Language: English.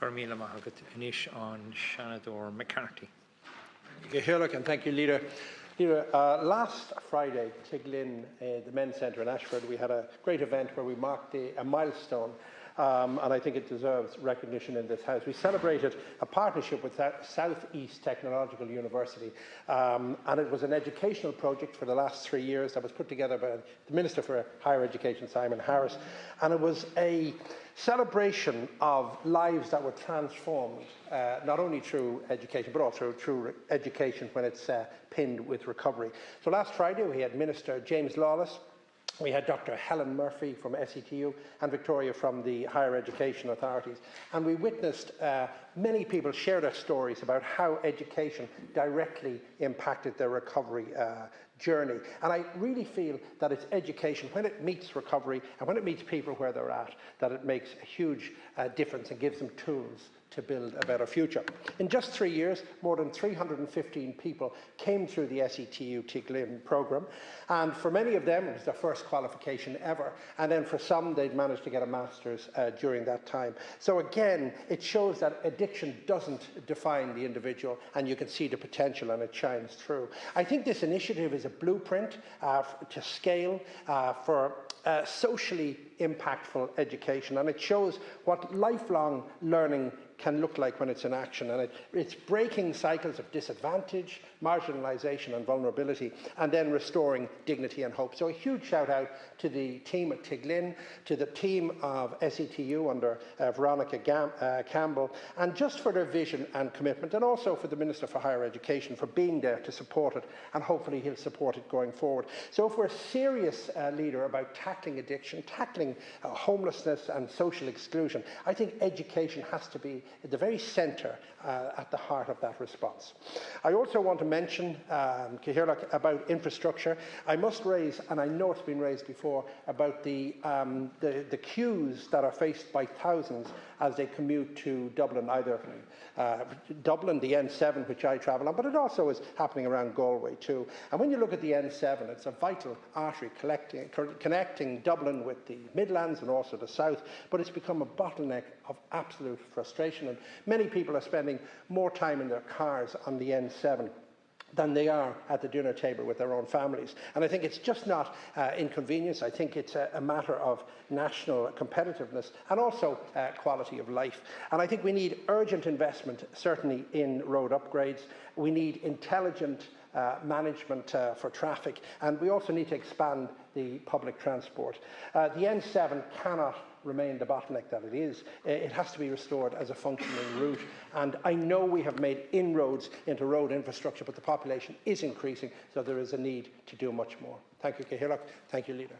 Gormila Mahagat Anish on Seanad or McCarthy. And thank you, Leader. Leader, last Friday, Tiglin, the Men's Centre in Ashford, we had a great event where we marked a milestone, and I think it deserves recognition in this House. We celebrated a partnership with South East Technological University, and it was an educational project for the last 3 years that was put together by the Minister for Higher Education, Simon Harris, and it was a celebration of lives that were transformed, not only through education, but also through education when it's pinned with recovery. So last Friday we had Minister James Lawless, we had Dr. Helen Murphy from SETU and Victoria from the Higher Education Authorities, and we witnessed many people share their stories about how education directly impacted their recovery journey. And I really feel that it's education, when it meets recovery and when it meets people where they're at, that it makes a huge difference and gives them tools to build a better future. In just 3 years, more than 315 people came through the SETU Tiglin programme, and for many of them it was their first qualification ever, and then for some they'd managed to get a master's during that time. So again, it shows that addiction doesn't define the individual, and you can see the potential and it shines through. I think this initiative is a blueprint to scale for socially impactful education, and it shows what lifelong learning can look like when it's in action, and it's breaking cycles of disadvantage, marginalisation and vulnerability, and then restoring dignity and hope. So a huge shout out to the team at Tiglin, to the team of SETU under Veronica Campbell, and just for their vision and commitment, and also for the Minister for Higher Education for being there to support it, and hopefully he'll support it going forward. So if we're serious, Leader, about tackling addiction, tackling homelessness and social exclusion, I think education has to be at the very centre, at the heart of that response. I also want to mention, about infrastructure. I must raise, and I know it's been raised before, about the queues that are faced by thousands as they commute to Dublin, either Dublin, the N7, which I travel on, but it also is happening around Galway too. And when you look at the N7, it's a vital artery connecting Dublin with the Midlands and also the South, but it's become a bottleneck of absolute frustration, and many people are spending more time in their cars on the N7 than they are at the dinner table with their own families. And I think it's just not inconvenience. I think it's a matter of national competitiveness and also quality of life. And I think we need urgent investment, certainly in road upgrades. We need intelligent management for traffic, and we also need to expand the public transport. The N7 cannot remain the bottleneck that it is. It has to be restored as a functioning route, and I know we have made inroads into road infrastructure, but the population is increasing, so there is a need to do much more. Thank you, Cahirlock. Thank you, Leader.